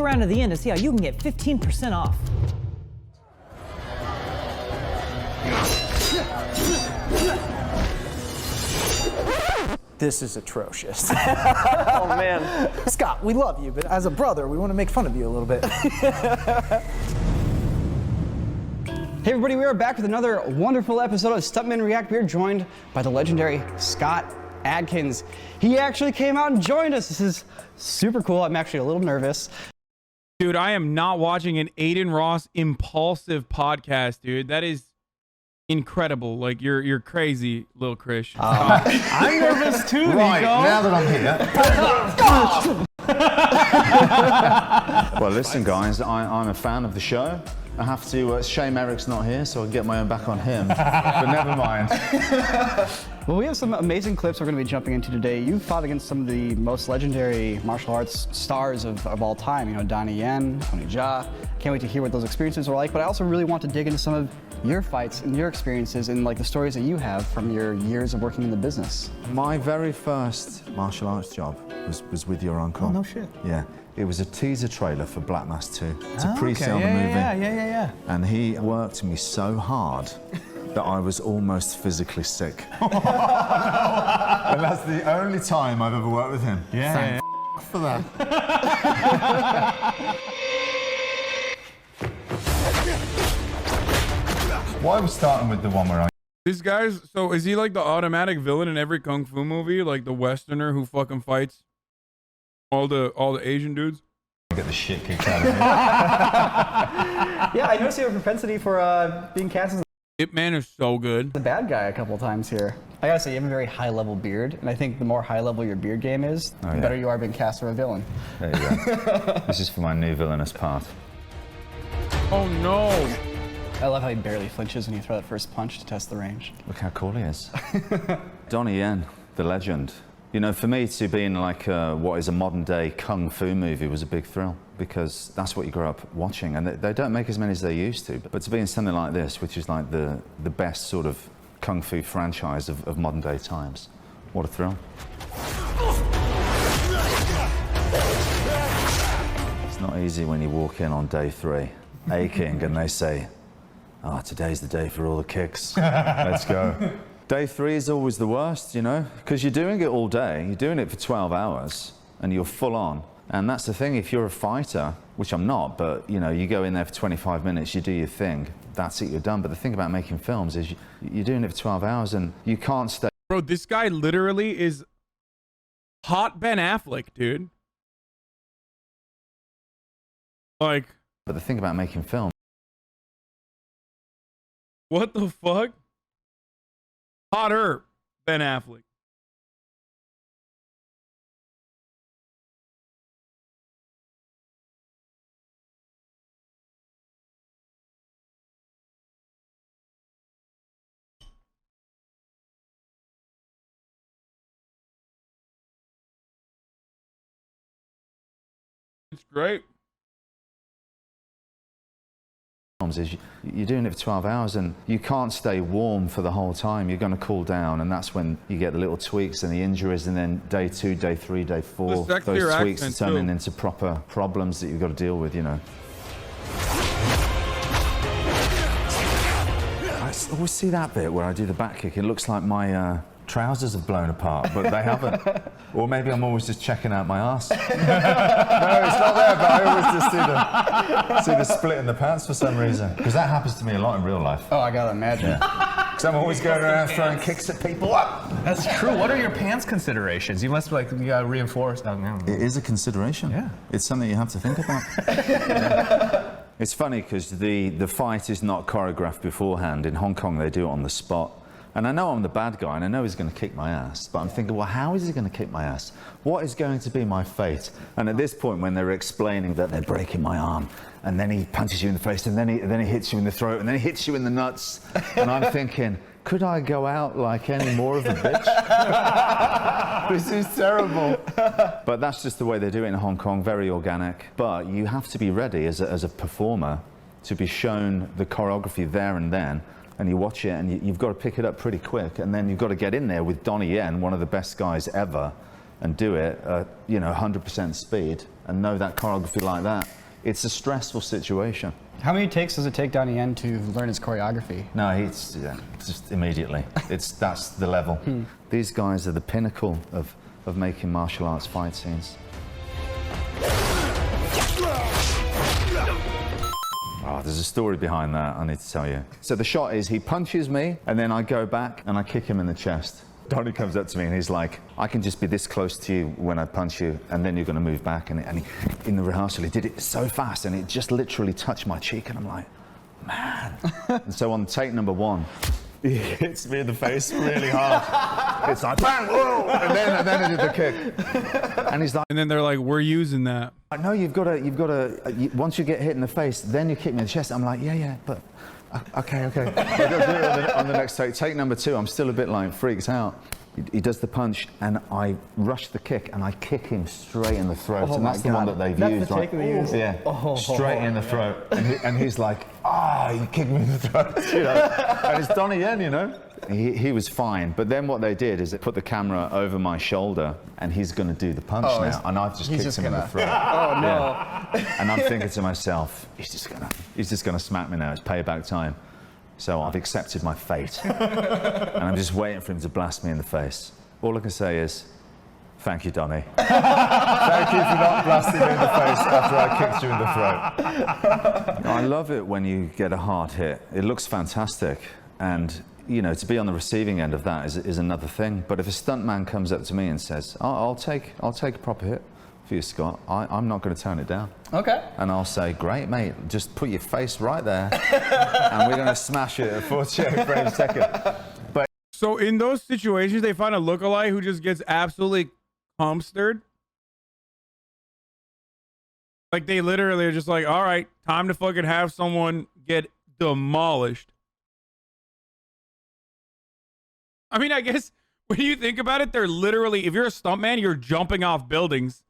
Stick around to the end to see how you can get 15% off. This is atrocious. Oh, man. Scott, we love you, but as a brother, we want to make fun of you a little bit. Hey everybody, we are back with another wonderful episode of Stuntman React. We are joined by the legendary Scott Adkins. He actually came out and joined us. This is super cool. I'm actually a little nervous. Dude, I am not watching an Aiden Ross impulsive podcast, dude. That is incredible. Like, you're crazy, Lil Krish. I'm nervous too, Right, Nico. now that I'm here. Well, listen, guys, I'm a fan of the show. I have to, shame Eric's not here, so I can get my own back on him. But never mind. Well, we have some amazing clips we're going to be jumping into today. You fought against some of the most legendary martial arts stars of all time. You know, Donnie Yen, Tony Jaa. Can't wait to hear what those experiences were like, but I also really want to dig into some of your fights and your experiences and like the stories that you have from your years of working in the business. My very first martial arts job was with your uncle. Oh, no shit. Yeah. It was a teaser trailer for Black Mass 2 to pre-sell the movie. Yeah. And he worked me so hard that I was almost physically sick. And that's the only time I've ever worked with him. Yeah. For that. Why are we starting with the one where I... This guy's, so is he like the automatic villain in every Kung Fu movie? Like the Westerner who fucking fights all the Asian dudes? get the shit kicked out of me? Yeah, I noticed you have a propensity for being cast as Hitman is so good. the bad guy a couple of times here. I gotta say, you have a very high-level beard, and I think the more high-level your beard game is, the better you are being cast as a villain. There you go. This is for my new villainous part. Oh no! I love how he barely flinches when you throw that first punch to test the range. Look how cool he is. Donnie Yen, the legend. You know, for me to be in like what is a modern day Kung Fu movie was a big thrill because that's what you grew up watching, and they don't make as many as they used to. But to be in something like this, which is like the best sort of Kung Fu franchise of modern day times, what a thrill. It's not easy when you walk in on day 3, aching, and they say, "Ah, today's the day for all the kicks. Let's go." Day 3 is always the worst, you know, because you're doing it all day. You're doing it for 12 hours, and you're full on. And that's the thing, if you're a fighter, which I'm not, but, you know, you go in there for 25 minutes, you do your thing, that's it, you're done. But the thing about making films is you're doing it for 12 hours, and you can't stay. Bro, this guy literally is hot Ben Affleck, dude. Like... But the thing about making films... What the fuck? Hotter Ben Affleck. It's great. Is you're doing it for 12 hours and you can't stay warm for the whole time. You're going to cool down, and that's when you get the little tweaks and the injuries, and then day 2, day 3, day 4, those tweaks turning into proper problems that you've got to deal with, you know. I always see that bit where I do the back kick. It looks like my trousers have blown apart, but they haven't. Or maybe I'm always just checking out my ass. No, it's not there, but I always just see the split in the pants for some reason. Because that happens to me a lot in real life. Oh, I gotta imagine. Because I'm always going around throwing kicks at people. That's true. What are your pants considerations? You must like, you gotta reinforce. Oh, no. It is a consideration. Yeah. It's something you have to think about. Yeah. It's funny because the fight is not choreographed beforehand. In Hong Kong, they do it on the spot. And I know I'm the bad guy, and I know he's going to kick my ass, but I'm thinking, well, how is he going to kick my ass? What is going to be my fate? And at this point, when they're explaining that they're breaking my arm, and then he punches you in the face, and then he hits you in the throat, and then he hits you in the nuts, and I'm thinking, could I go out like any more of a bitch? This is terrible. But that's just the way they do it in Hong Kong, very organic. But you have to be ready as a performer to be shown the choreography there and then. And you watch it, and you've got to pick it up pretty quick, and then you've got to get in there with Donnie Yen, one of the best guys ever, and do it at, 100% speed and know that choreography like that, it's a stressful situation. How many takes does it take Donnie Yen to learn his choreography? No, it's just immediately. That's the level. These guys are the pinnacle of making martial arts fight scenes. Oh, there's a story behind that I need to tell you. So the shot is he punches me, and then I go back and I kick him in the chest. Donnie comes up to me and he's like, I can just be this close to you when I punch you, and then you're going to move back. And he, in the rehearsal, he did it so fast, and it just literally touched my cheek, and I'm like, man. And so on take number 1, he hits me in the face really hard. It's like, bang, whoa! And then I did the kick. And he's like, And then they're like, we're using that. no, you've got to, once you get hit in the face, then you kick me in the chest. I'm like, yeah, but, okay. I've got to do it on the next take. Take number 2, I'm still a bit like freaks out. He does the punch, and I rush the kick, and I kick him straight in the throat. Oh and that's the one that they've used, the take right? they used. Yeah, straight in the throat. And he's like, you kicked me in the throat, And it's Donnie Yen, He was fine, but then what they did is they put the camera over my shoulder, and he's going to do the punch now, and I've just kicked him in the throat. Oh no! Yeah. And I'm thinking to myself, he's just gonna smack me now. It's payback time. So I've accepted my fate, and I'm just waiting for him to blast me in the face. All I can say is, thank you, Donnie. Thank you for not blasting me in the face after I kicked you in the throat. I love it when you get a hard hit. It looks fantastic, and to be on the receiving end of that is another thing. But if a stuntman comes up to me and says, I'll take a proper hit for you, Scott, I'm not going to turn it down. Okay. And I'll say, great, mate, just put your face right there, and we're going to smash it at 48 frames a second. But So in those situations, they find a lookalike who just gets absolutely humpstered. Like, they literally are just like, all right, time to fucking have someone get demolished. I mean, I guess when you think about it, they're literally, if you're a stuntman, you're jumping off buildings.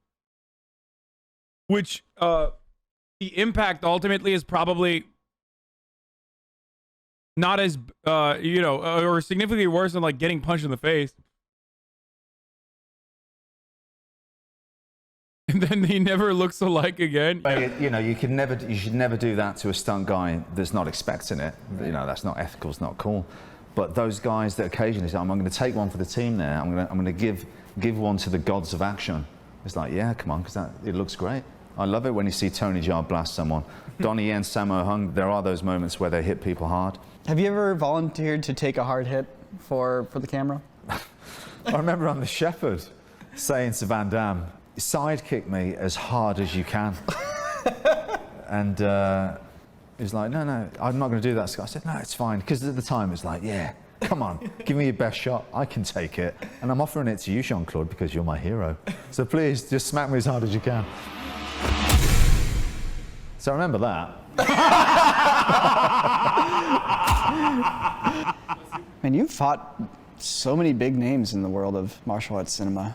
Which, the impact ultimately is probably not as, or significantly worse than, like, getting punched in the face. And then he never looks alike again. but, you should never do that to a stunt guy that's not expecting it. That's not ethical, it's not cool. But those guys that occasionally say, I'm going to take one for the team there. I'm going to give one to the gods of action. It's like, yeah, come on, because it looks great. I love it when you see Tony Jaa blast someone. Donnie Yen, Sammo Hung, there are those moments where they hit people hard. Have you ever volunteered to take a hard hit for the camera? I remember on The Shepherd saying to Van Damme, sidekick me as hard as you can. And he's like, no, I'm not going to do that, Scott. I said, no, it's fine. Because at the time, it's like, yeah, come on, give me your best shot. I can take it. And I'm offering it to you, Jean-Claude, because you're my hero. So please, just smack me as hard as you can. So remember that. Man, you've fought so many big names in the world of martial arts cinema.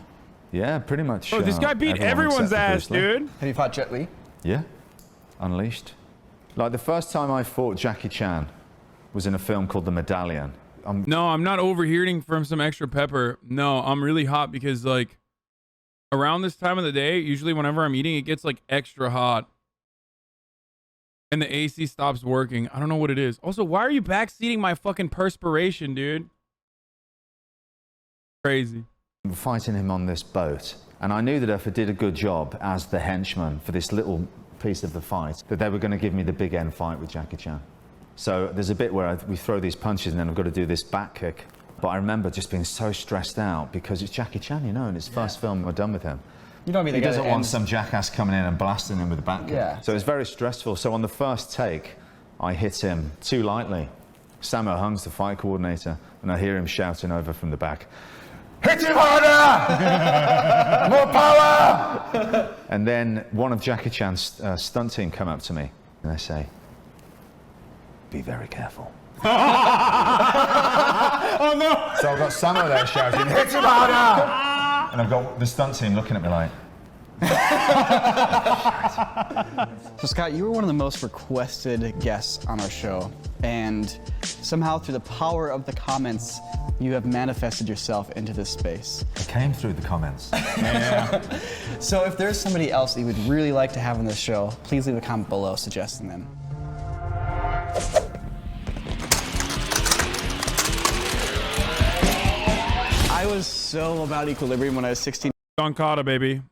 Yeah, pretty much. Oh, this guy beat everyone's ass, dude. Have you fought Jet Li? Yeah, Unleashed. Like the first time I fought Jackie Chan was in a film called The Medallion. No, I'm not overheating from some extra pepper. No, I'm really hot because, like, around this time of the day, usually whenever I'm eating, it gets, like, extra hot. And the AC stops working. I don't know what it is. Also, why are you backseating my fucking perspiration, dude? Crazy. Fighting him on this boat. And I knew that if I did a good job as the henchman for this little piece of the fight, that they were going to give me the big end fight with Jackie Chan. So there's a bit where we throw these punches and then I've got to do this back kick. But I remember just being so stressed out because it's Jackie Chan, and it's first film I've done with him. You know what I mean? He doesn't want some jackass coming in and blasting him with a back kick. Yeah. So it's very stressful. So on the first take, I hit him too lightly. Sammo Hung's the fight coordinator, and I hear him shouting over from the back, "Hit him harder! More power!" And then one of Jackie Chan's stunt team come up to me, and they say, "Be very careful." Oh no! So I've got Sammo there shouting, "Hit him harder!" And I've got the stunt team looking at me like. So Scott, you were one of the most requested guests on our show, and somehow through the power of the comments, You have manifested yourself into this space. It came through the comments. So if there's somebody else that you would really like to have on this show, please leave a comment below suggesting them. I was so about equilibrium when I was 16. Don Cotta, baby.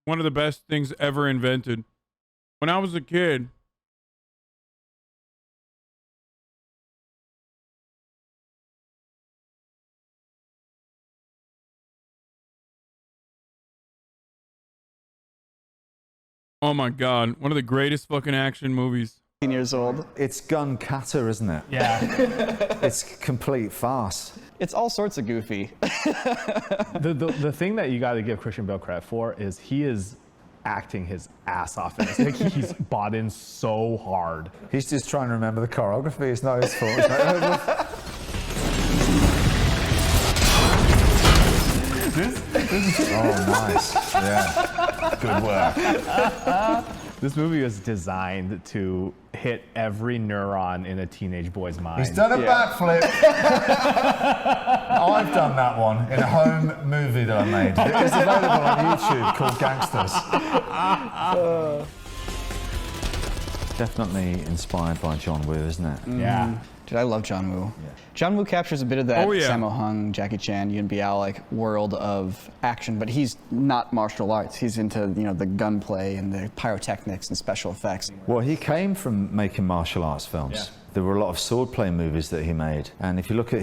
One of the best things ever invented. When I was a kid, oh my God, one of the greatest fucking action movies. Years old. It's gun kata, isn't it? Yeah. It's complete farce. It's all sorts of goofy. The thing that you got to give Christian Bale credit for is he is acting his ass off in this. Like, he's bought in so hard. He's just trying to remember the choreography. It's not his fault. It's like, oh, nice. Yeah. Good work. This movie was designed to hit every neuron in a teenage boy's mind. He's done a backflip. I've done that one in a home movie that I made. It is available on YouTube called Gangsters. Definitely inspired by John Woo, isn't it? Yeah. Dude, I love John Woo. John Woo captures a bit of that Oh, yeah. Sammo Hung, Jackie Chan, Yuen Biao like world of action, but he's not martial arts. He's into, you know, the gunplay and the pyrotechnics and special effects. Well, he came from making martial arts films. Yeah. There were a lot of swordplay movies that he made, and if you look at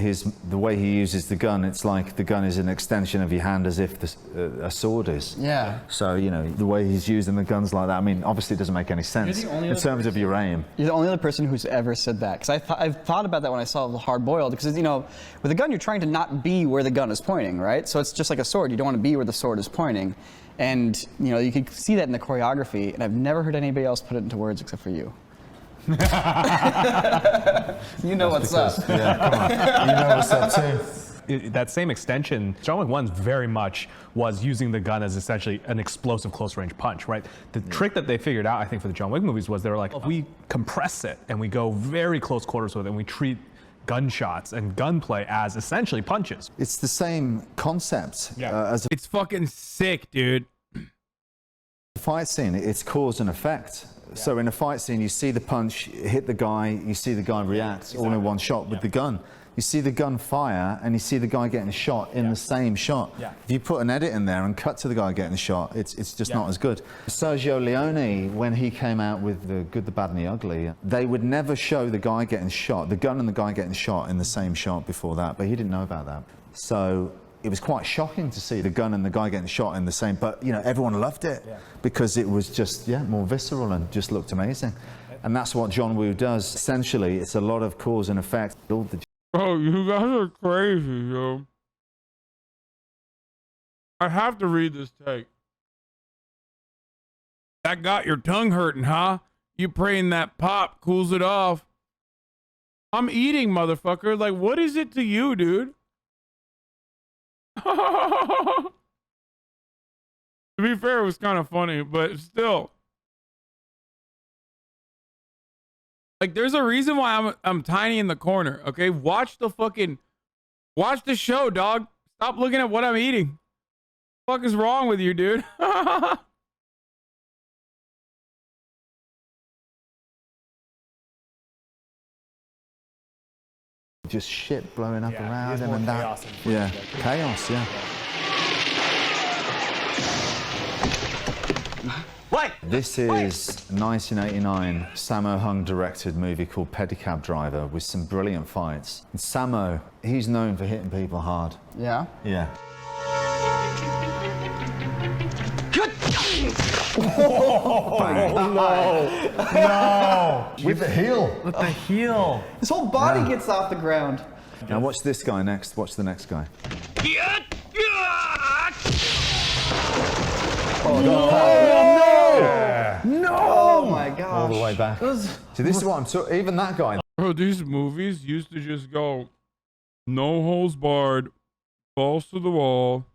the way he uses the gun, it's like the gun is an extension of your hand, as if a sword is. Yeah. So you know the way he's using the guns like that. I mean, obviously, it doesn't make any sense in terms of your aim. You're the only other person who's ever said that. Because I've thought about that when I saw Hard Boiled. Because, you know, with a gun, you're trying to not be where the gun is pointing, right? So it's just like a sword. You don't want to be where the sword is pointing. And, you know, you can see that in the choreography. And I've never heard anybody else put it into words except for you. You know what's up. Yeah, come on. You know what's up too. That same extension, John Wick 1 very much was using the gun as essentially an explosive close-range punch, right? The trick that they figured out, I think, for the John Wick movies was they were like, if we compress it and we go very close quarters with it and we treat gunshots and gunplay as essentially punches. It's the same concept as It's fucking sick, dude. a fight scene. It's cause and effect. So in a fight scene, you see the punch hit the guy, you see the guy react all in one shot with the gun. You see the gun fire, and you see the guy getting shot in the same shot. If you put an edit in there and cut to the guy getting shot, it's just not as good. Sergio Leone, when he came out with The Good, the Bad, and the Ugly, they would never show the guy getting shot, the gun and the guy getting shot in the same shot before that, but he didn't know about that. So it was quite shocking to see the gun and the guy getting shot in the same, but you know, everyone loved it because it was just, more visceral and just looked amazing. And that's what John Woo does. Essentially, it's a lot of cause and effect. All the Bro, you guys are crazy, yo. I have to read this take. That got your tongue hurting, huh? You praying that pop cools it off. I'm eating, motherfucker. Like, what is it to you, dude? To be fair, it was kind of funny, but still. Like, there's a reason why I'm tiny in the corner, okay? Watch the show, dog. Stop looking at what I'm eating. What the fuck is wrong with you, dude? just shit blowing up around him more and chaos that. and Yeah, chaos, yeah. What? This is 1989 Sammo Hung directed movie called Pedicab Driver with some brilliant fights. And Sammo, he's known for hitting people hard. Yeah? Yeah. No! With the heel. With the heel. His whole body gets off the ground. Now watch this guy next. Watch the next guy. Oh my gosh. All the way back. See, this is what I'm talking. Even that guy. Bro, these movies used to just go no holes barred, balls to the wall.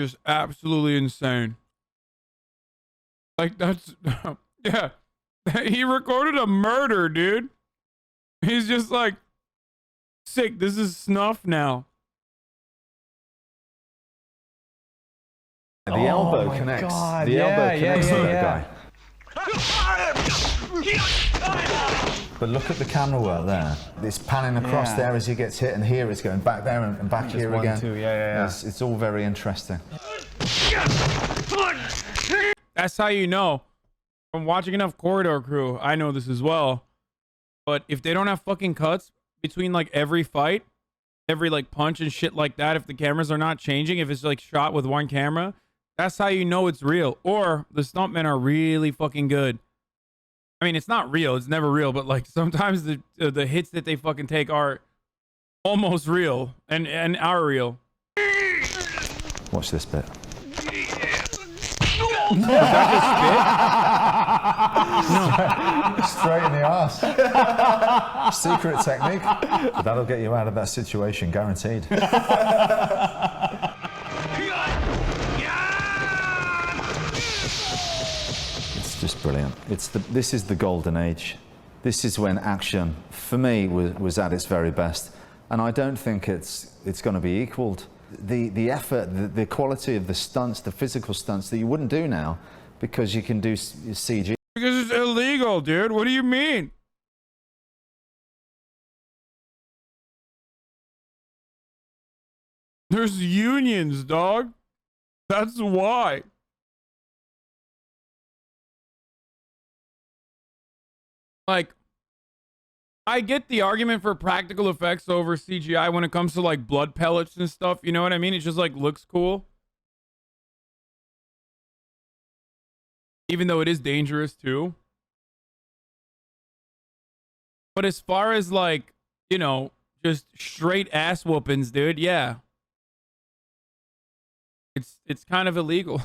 Just absolutely insane. Like, that's, yeah. He recorded a murder, dude. He's just like, sick. This is snuff now. The elbow connects. God, The elbow yeah, connects yeah, to yeah, that guy. But look at the camera work there. It's panning across Yeah. there as he gets hit, and here it's going back there and back here one, again. two, yeah. It's all very interesting. That's how you know. From watching enough Corridor Crew, I know this as well. But if they don't have fucking cuts between like every fight, every like punch and shit like that, if the cameras are not changing, if it's like shot with one camera, that's how you know it's real. Or the stuntmen are really fucking good. I mean, it's not real. It's never real. But like sometimes the hits that they fucking take are almost real and are real. Watch this bit. Straight in the ass. Secret technique. That'll get you out of that situation, guaranteed. It's just brilliant. This is the golden age. This is when action, for me, was at its very best. And I don't think it's going to be equaled. The effort, the quality of the stunts, the physical stunts that you wouldn't do now because you can do CG. Because it's illegal, dude. What do you mean? There's unions, dog. That's why. Like, I get the argument for practical effects over CGI when it comes to like blood pellets and stuff. You know what I mean? It just like looks cool. Even though it is dangerous too. But as far as like, you know, just straight ass whoopings, dude, yeah. It's kind of illegal.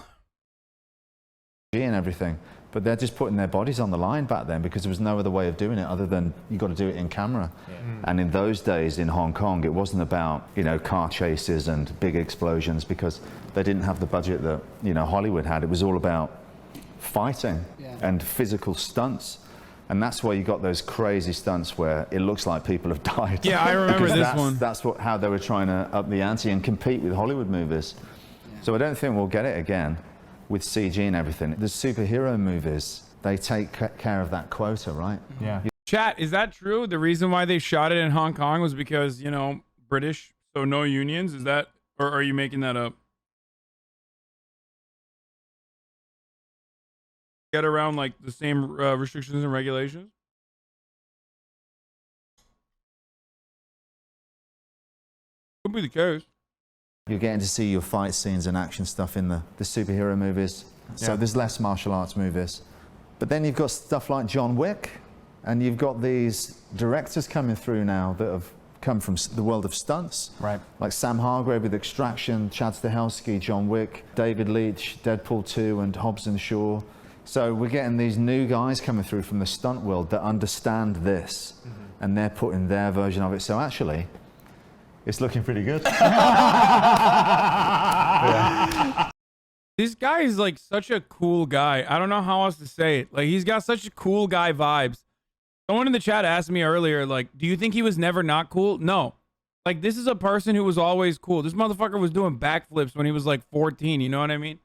And everything, but they're just putting their bodies on the line back then because there was no other way of doing it other than you got to do it in camera. And in those days in Hong Kong, it wasn't about, you know, car chases and big explosions because they didn't have the budget that, you know, Hollywood had. It was all about fighting and physical stunts. And that's why you got those crazy stunts where it looks like people have died. Yeah, I remember Because this one. That's how they were trying to up the ante and compete with Hollywood movies. So I don't think we'll get it again with CG and everything. The superhero movies, they take care of that quota, right? Yeah. Chat, is that true? The reason why they shot it in Hong Kong was because, you know, British, so no unions? Is that, or are you making that up? Get around like the same restrictions and regulations? Could be the case. You're getting to see your fight scenes and action stuff in the superhero movies. So there's less martial arts movies. But then you've got stuff like John Wick, and you've got these directors coming through now that have come from the world of stunts. Right. Like Sam Hargrave with Extraction, Chad Stahelski, John Wick, David Leitch, Deadpool 2, and Hobbs and Shaw. So we're getting these new guys coming through from the stunt world that understand this, and they're putting their version of it. So actually, it's looking pretty good. This guy is like such a cool guy. I don't know how else to say it. Like, he's got such cool guy vibes. Someone in the chat asked me earlier, like, do you think he was never not cool? No. Like, this is a person who was always cool. This motherfucker was doing backflips when he was like 14. You know what I mean?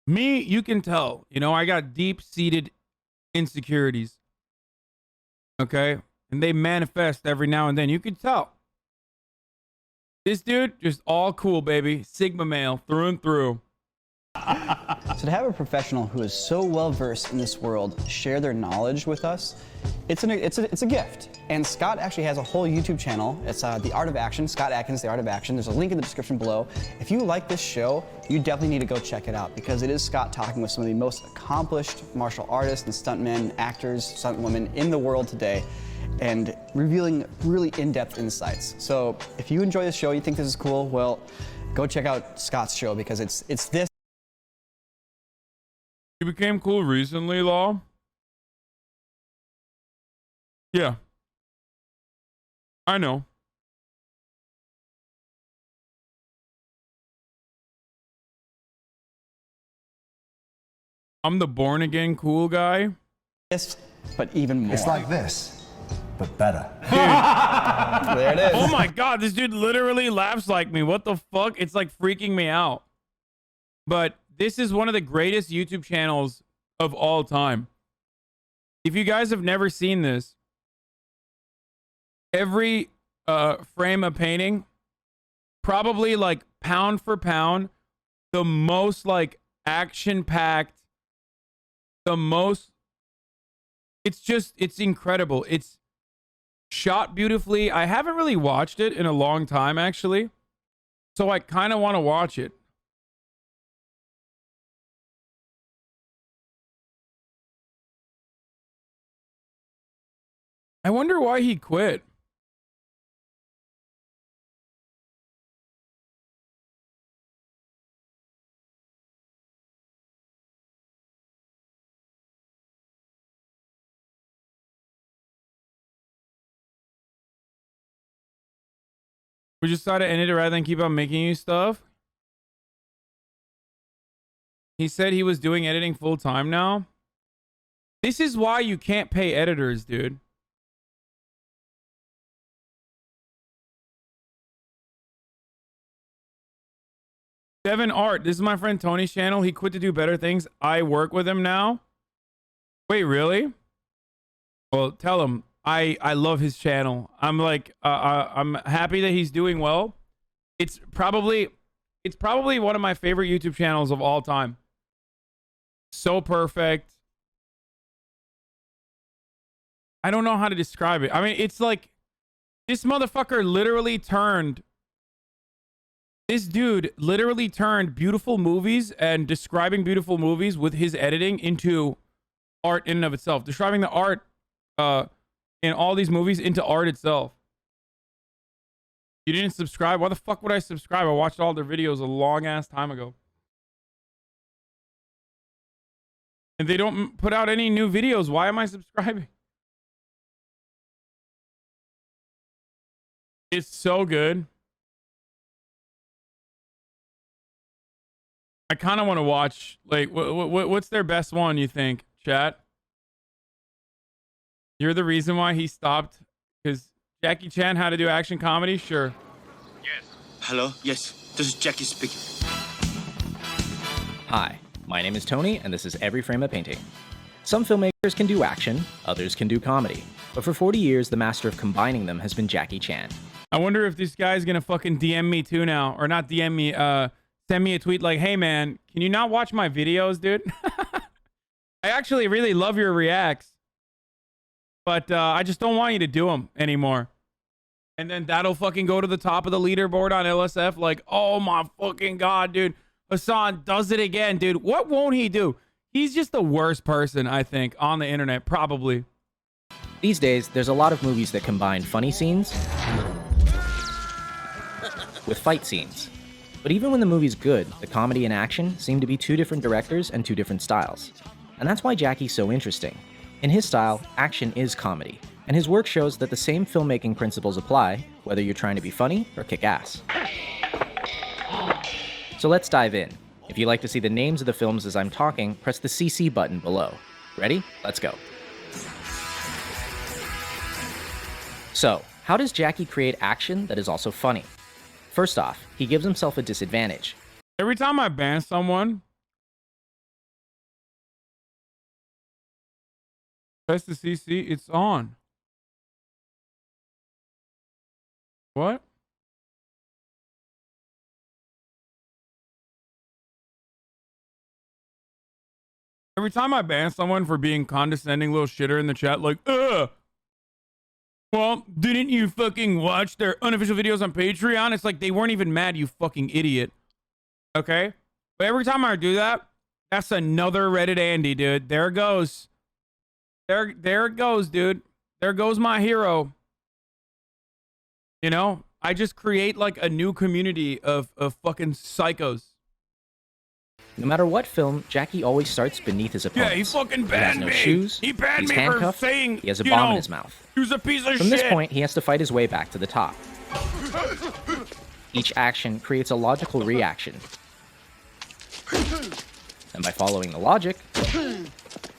Me, you can tell. You know, I got deep-seated insecurities. Okay? And they manifest every now and then. You can tell. This dude, just all cool, baby. Sigma male, through and through. So to have a professional who is so well versed in this world share their knowledge with us, it's a gift. And Scott actually has a whole YouTube channel. It's The Art of Action, Scott Atkins, The Art of Action. There's a link in the description below. If you like this show, you definitely need to go check it out because it is Scott talking with some of the most accomplished martial artists and stuntmen, actors, stuntwomen in the world today, and revealing really in-depth insights. So if you enjoy this show, you think this is cool, well, go check out Scott's show because it's this. You became cool recently, Law? Yeah. I know. I'm the born again cool guy. Yes, but even more. It's like this, but better. There it is. Oh my god, this dude literally laughs like me. What the fuck? It's like freaking me out. But this is one of the greatest YouTube channels of all time. If you guys have never seen this, every frame of painting, probably like pound for pound, the most like action-packed, the most, it's incredible. It's shot beautifully. I haven't really watched it in a long time, actually. So I kind of want to watch it. I wonder why he quit. We just decided to end it rather than keep on making you stuff. He said he was doing editing full time now. This is why you can't pay editors, dude. Devin Art, this is my friend Tony's channel. He quit to do better things. I work with him now. Wait, really? Well, tell him I love his channel. I'm like I'm happy that he's doing well. It's probably one of my favorite YouTube channels of all time. So perfect. I don't know how to describe it. I mean, it's like this motherfucker literally turned. This dude literally turned beautiful movies and describing beautiful movies with his editing into art in and of itself. Describing the art in all these movies into art itself. You didn't subscribe? Why the fuck would I subscribe? I watched all their videos a long ass time ago. And they don't put out any new videos. Why am I subscribing? It's so good. I kind of want to watch, like, what's their best one, you think, chat? You're the reason why he stopped? Because Jackie Chan had to do action comedy? Sure. Yes. Hello? Yes, this is Jackie speaking. Hi, my name is Tony, and this is Every Frame of Painting. Some filmmakers can do action, others can do comedy. But for 40 years, the master of combining them has been Jackie Chan. I wonder if this guy's going to fucking DM me too now. Or not DM me, send me a tweet like, hey man, can you not watch my videos, dude? I actually really love your reacts. But I just don't want you to do them anymore. And then that'll fucking go to the top of the leaderboard on LSF. Like, oh my fucking God, dude. Hasan does it again, dude. What won't he do? He's just the worst person, I think, on the internet, probably. These days, there's a lot of movies that combine funny scenes with fight scenes. But even when the movie's good, the comedy and action seem to be two different directors and two different styles. And that's why Jackie's so interesting. In his style, action is comedy, and his work shows that the same filmmaking principles apply, whether you're trying to be funny or kick ass. So let's dive in. If you'd like to see the names of the films as I'm talking, press the CC button below. Ready? Let's go. So, how does Jackie create action that is also funny? First off, he gives himself a disadvantage. Every time I ban someone, press the CC, it's on. What? Every time I ban someone for being condescending little shitter in the chat, like, ugh. Well, didn't you fucking watch their unofficial videos on Patreon? It's like they weren't even mad, you fucking idiot. Okay? But every time I do that, that's another Reddit Andy, dude. There it goes. There it goes, dude. There goes my hero. You know? I just create like a new community of fucking psychos. No matter what film, Jackie always starts beneath his opponents. Yeah, he fucking He banned has no me. shoes, He banned he's me for handcuffed, saying, he has a you bomb know, in his mouth. He was a piece of From shit. this point, he has to fight his way back to the top. Each action creates a logical reaction. And by following the logic,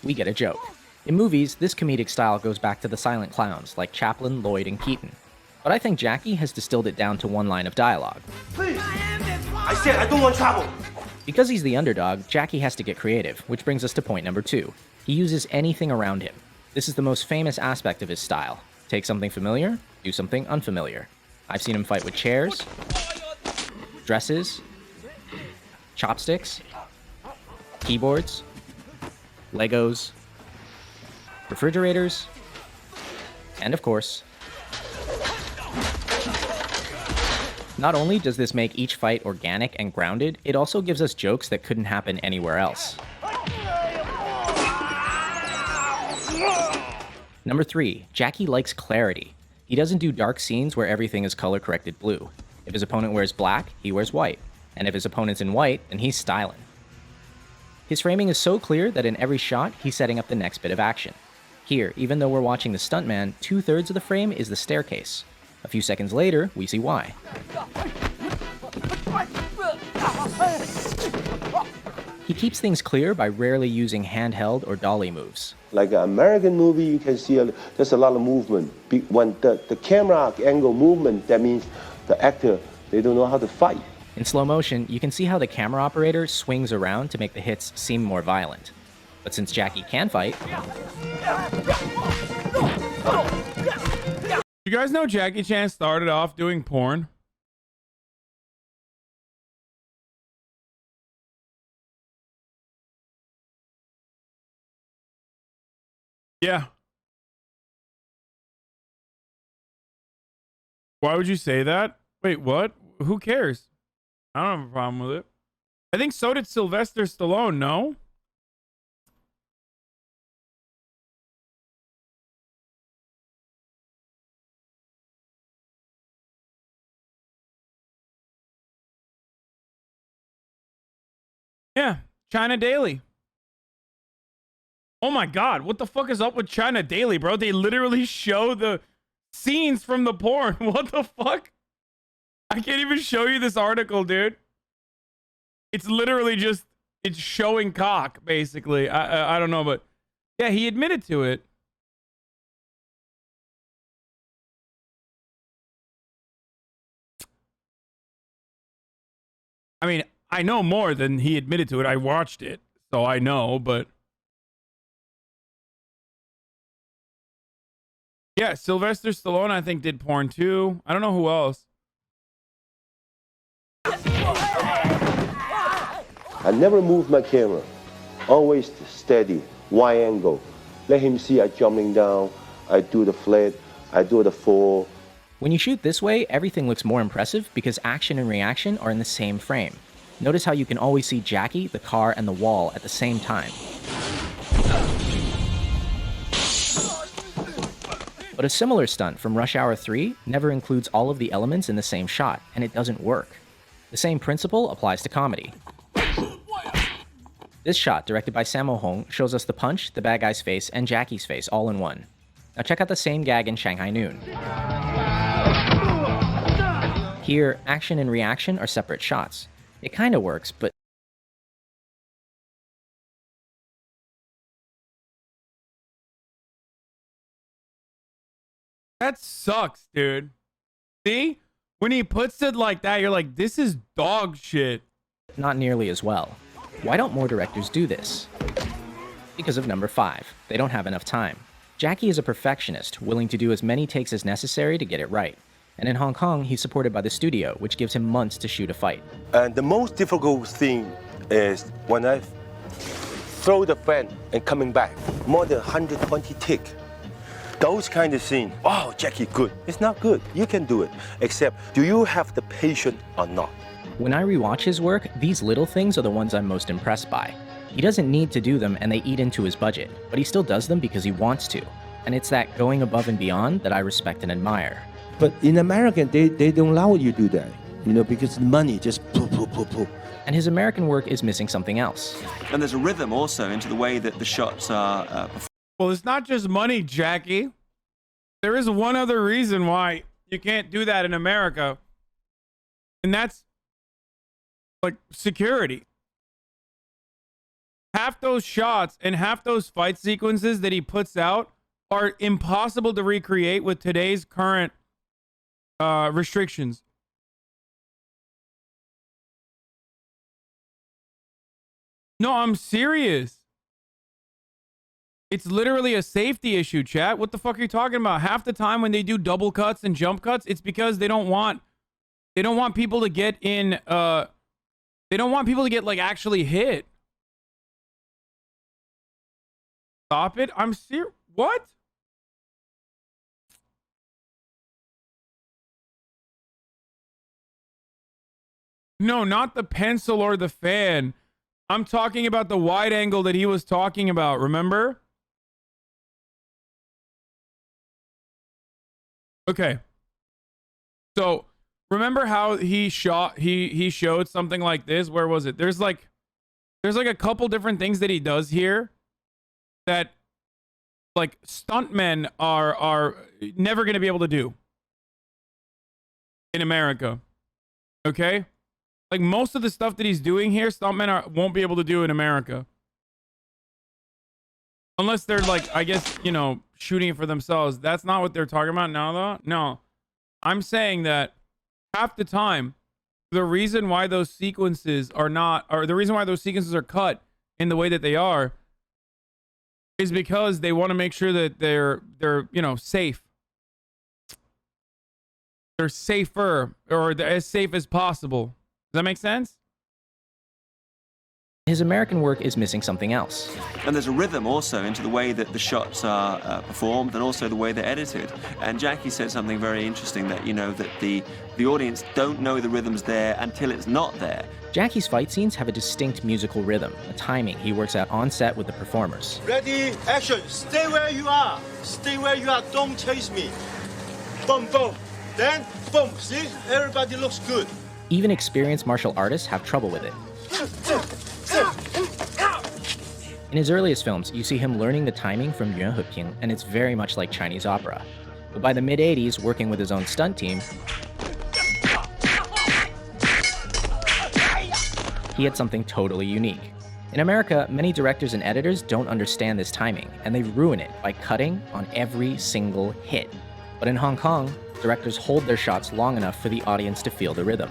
we get a joke. In movies, this comedic style goes back to the silent clowns like Chaplin, Lloyd, and Keaton. But I think Jackie has distilled it down to one line of dialogue. Please! I said I don't want trouble! Because he's the underdog, Jackie has to get creative, which brings us to point number 2. He uses anything around him. This is the most famous aspect of his style. Take something familiar, do something unfamiliar. I've seen him fight with chairs, dresses, chopsticks, keyboards, Legos, refrigerators, and of course, not only does this make each fight organic and grounded, it also gives us jokes that couldn't happen anywhere else. Number 3, Jackie likes clarity. He doesn't do dark scenes where everything is color-corrected blue. If his opponent wears black, he wears white. And if his opponent's in white, then he's styling. His framing is so clear that in every shot, he's setting up the next bit of action. Here, even though we're watching the stuntman, 2/3 of the frame is the staircase. A few seconds later, we see why. He keeps things clear by rarely using handheld or dolly moves. Like an American movie, you can see there's a lot of movement. When the camera angle movement, that means the actor, they don't know how to fight. In slow motion, you can see how the camera operator swings around to make the hits seem more violent. But since Jackie can fight... You guys know Jackie Chan started off doing porn? Yeah. Why would you say that? Wait, what? Who cares? I don't have a problem with it. I think so did Sylvester Stallone, no? Yeah, China Daily. Oh my God, what the fuck is up with China Daily, bro? They literally show the scenes from the porn. What the fuck? I can't even show you this article, dude. It's literally just, it's showing cock, basically. I don't know, but yeah, he admitted to it. I mean, I know more than he admitted to it. I watched it, so I know, but yeah, Sylvester Stallone, I think, did porn too. I don't know who else. I never move my camera. Always steady, wide angle. Let him see I jumping down. I do the flat. I do the fall. When you shoot this way, everything looks more impressive because action and reaction are in the same frame. Notice how you can always see Jackie, the car, and the wall at the same time. But a similar stunt from Rush Hour 3 never includes all of the elements in the same shot, and it doesn't work. The same principle applies to comedy. This shot, directed by Sammo Hung, shows us the punch, the bad guy's face, and Jackie's face all in one. Now check out the same gag in Shanghai Noon. Here, action and reaction are separate shots. It kinda works, but that sucks, dude. See? When he puts it like that, you're like, this is dog shit. not nearly as well. Why don't more directors do this? Because of number 5. They don't have enough time. Jackie is a perfectionist, willing to do as many takes as necessary to get it right. And in Hong Kong, he's supported by the studio, which gives him months to shoot a fight. And the most difficult thing is when I throw the fan and coming back, more than 120 tick. Those kind of scenes, oh, Jackie, good. It's not good. You can do it. Except, do you have the patience or not? When I rewatch his work, these little things are the ones I'm most impressed by. He doesn't need to do them and they eat into his budget, but he still does them because he wants to. And it's that going above and beyond that I respect and admire. But in America, they don't allow you to do that, because the money just poof, poof, poof, poof. And his American work is missing something else. And there's a rhythm also into the way that the shots are performed. Well, it's not just money, Jackie. There is one other reason why you can't do that in America. And that's like security. half those shots and half those fight sequences that he puts out are impossible to recreate with today's current restrictions. No, I'm serious. It's literally a safety issue, chat. What the fuck are you talking about? Half the time when they do double cuts and jump cuts, it's because they don't want people to get in they don't want people to get like actually hit. Stop it. I'm serious. What? No, not the pencil or the fan. I'm talking about the wide angle that he was talking about, remember? Okay. So, remember how he showed something like this? Where was it? There's like a couple different things that he does here that like stuntmen are never going to be able to do in America. Okay? Like most of the stuff that he's doing here, stuntmen won't be able to do in America. Unless they're like, I guess, you know, shooting it for themselves. That's not what they're talking about now, though. No. I'm saying that half the time, the reason why those sequences are not, or the reason why those sequences are cut in the way that they are, is because they want to make sure that they're, you know, safe. They're safer, or they're as safe as possible. Does that make sense? His American work is missing something else. And there's a rhythm also into the way that the shots are performed and also the way they're edited. And Jackie said something very interesting that, you know, that the audience don't know the rhythm's there until it's not there. Jackie's fight scenes have a distinct musical rhythm, a timing he works out on set with the performers. Ready, action. Stay where you are. Stay where you are. Don't chase me. Boom, boom. Then, boom. See? Everybody looks good. Even experienced martial artists have trouble with it. In his earliest films, you see him learning the timing from Yuan Heping, and it's very much like Chinese opera. But by the mid-80s, working with his own stunt team, he had something totally unique. In America, many directors and editors don't understand this timing, and they ruin it by cutting on every single hit. But in Hong Kong, directors hold their shots long enough for the audience to feel the rhythm.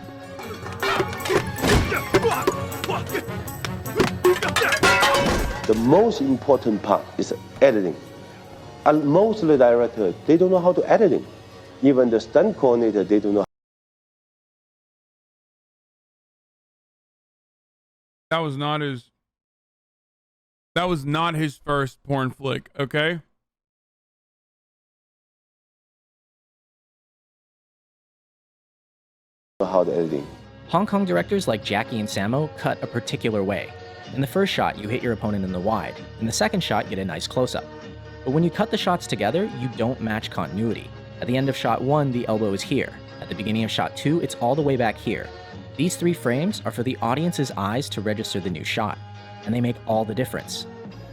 The most important part is editing. And most of the directors, they don't know how to editing. Even the stunt coordinator, they don't know. That was not his first porn flick, okay? How the editing. Hong Kong directors like Jackie and Sammo cut a particular way. In the first shot, you hit your opponent in the wide. In the second shot, you get a nice close-up. But when you cut the shots together, you don't match continuity. At the end of shot 1, the elbow is here. At the beginning of shot 2, it's all the way back here. These 3 frames are for the audience's eyes to register the new shot, and they make all the difference.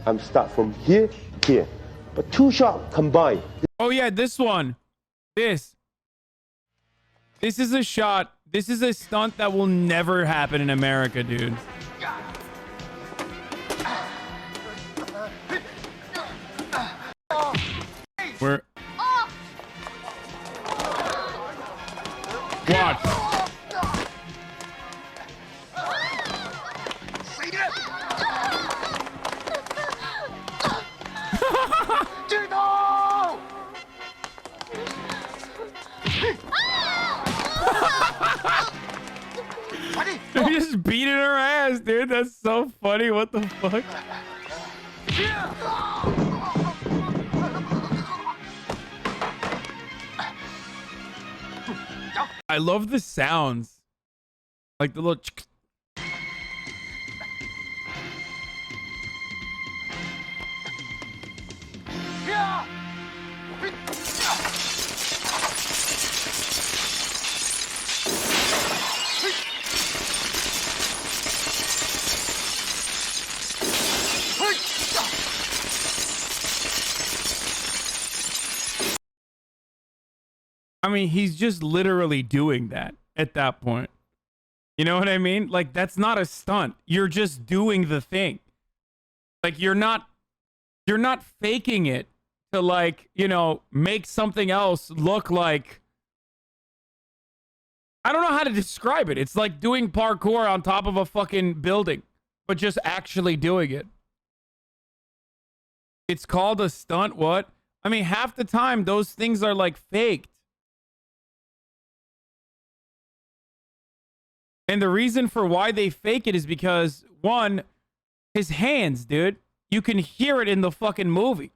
I'm start from here, here, but 2 shots combined. Oh yeah, this one. This is a shot. This is a stunt that will never happen in America, dude. Where? Watch. They're just beating her ass, dude. That's so funny. What the fuck? I love the sounds. Like the little... I mean, he's just literally doing that at that point. You know what I mean? Like, that's not a stunt. You're just doing the thing. Like you're not faking it to like, you know, make something else look like, I don't know how to describe it. It's like doing parkour on top of a fucking building, but just actually doing it. It's called a stunt. What? I mean, half the time those things are like faked. And the reason for why they fake it is because, one, his hands, dude. You can hear it in the fucking movie.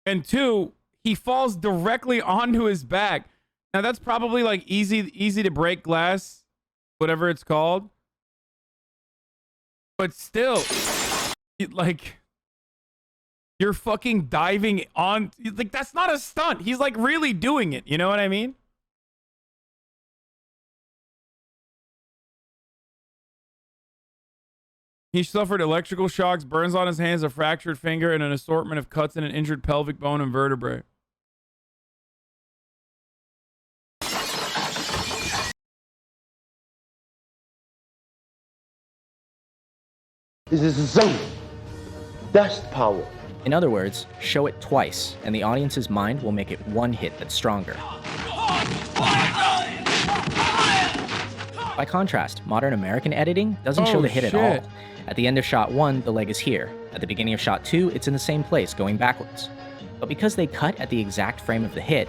And two, he falls directly onto his back. Now that's probably like easy to break glass, whatever it's called. But still, like, you're fucking diving on, like, that's not a stunt. He's like really doing it. You know what I mean? He suffered electrical shocks, burns on his hands, a fractured finger, and an assortment of cuts and an injured pelvic bone and vertebrae. This is zone. That's power. In other words, show it twice, and the audience's mind will make it one hit that's stronger. By contrast, modern American editing doesn't show the hit at all. At the end of shot 1, the leg is here. At the beginning of shot 2, it's in the same place, going backwards. But because they cut at the exact frame of the hit,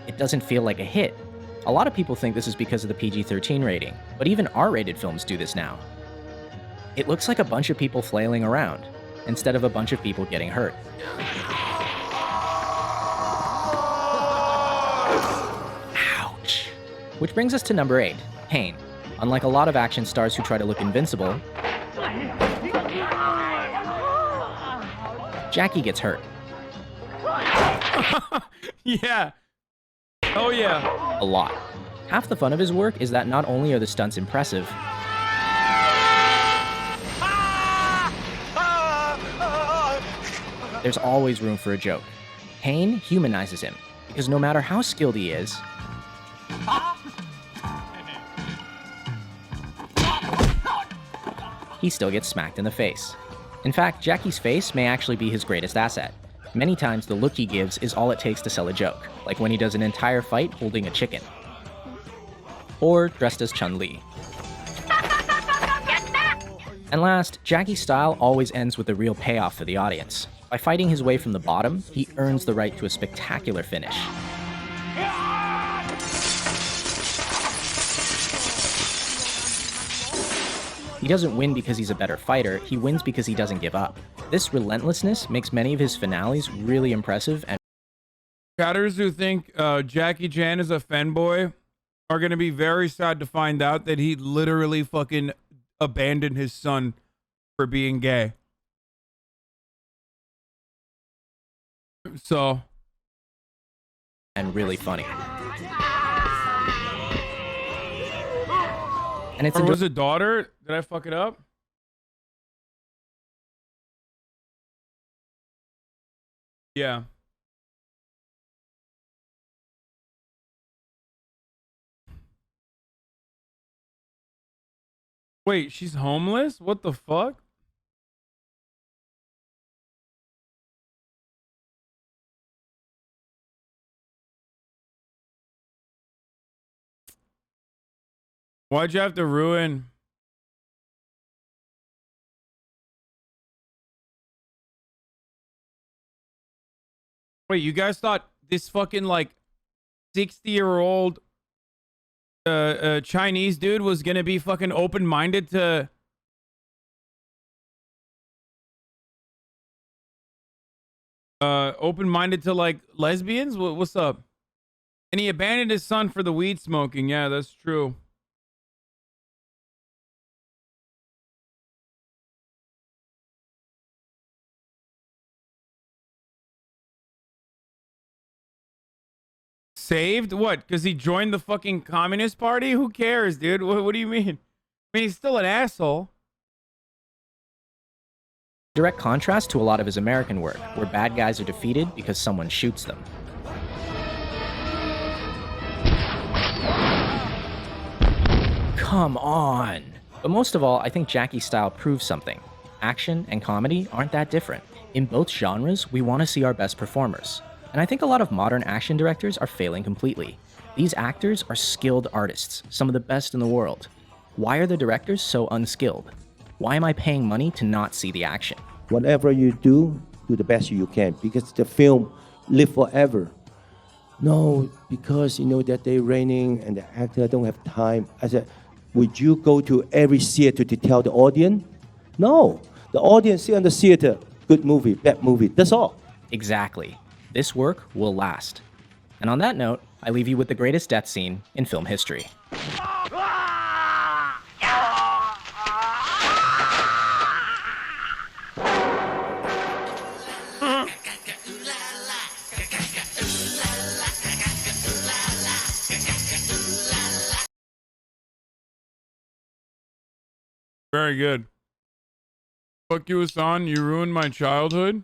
it doesn't feel like a hit. A lot of people think this is because of the PG-13 rating, but even R-rated films do this now. It looks like a bunch of people flailing around, instead of a bunch of people getting hurt. Ouch. Which brings us to number 8, pain. Unlike a lot of action stars who try to look invincible, Jackie gets hurt. Yeah. Oh yeah. A lot. Half the fun of his work is that not only are the stunts impressive, there's always room for a joke. Pain humanizes him, because no matter how skilled he is, he still gets smacked in the face. In fact, Jackie's face may actually be his greatest asset. Many times, the look he gives is all it takes to sell a joke, like when he does an entire fight holding a chicken. Or dressed as Chun-Li. And last, Jackie's style always ends with a real payoff for the audience. By fighting his way from the bottom, he earns the right to a spectacular finish. He doesn't win because he's a better fighter, he wins because he doesn't give up. This relentlessness makes many of his finales really impressive, and chatters who think Jackie Chan is a fanboy are going to be very sad to find out that he literally fucking abandoned his son for being gay. So. And really funny. And it's or was it daughter? Did I fuck it up? Yeah. Wait, she's homeless? What the fuck? Why'd you have to ruin? Wait, you guys thought this fucking like 60-year-old Chinese dude was gonna be fucking open-minded to like lesbians? What's up? And he abandoned his son for the weed smoking. Yeah, that's true. Saved? What? Because he joined the fucking Communist Party? Who cares, dude? What do you mean? I mean, he's still an asshole. Direct contrast to a lot of his American work, where bad guys are defeated because someone shoots them. come on. But most of all, I think Jackie's style proves something. Action and comedy aren't that different. In both genres, we want to see our best performers. And I think a lot of modern action directors are failing completely. These actors are skilled artists, some of the best in the world. Why are the directors so unskilled? Why am I paying money to not see the action? Whatever you do the best you can, because the film live forever. No, because you know that they're raining and the actor don't have time. I said, would you go to every theater to tell the audience? No, the audience see on the theater, good movie, bad movie, that's all. Exactly. This work will last. And on that note, I leave you with the greatest death scene in film history. Very good. Fuck you, Hasan. You ruined my childhood.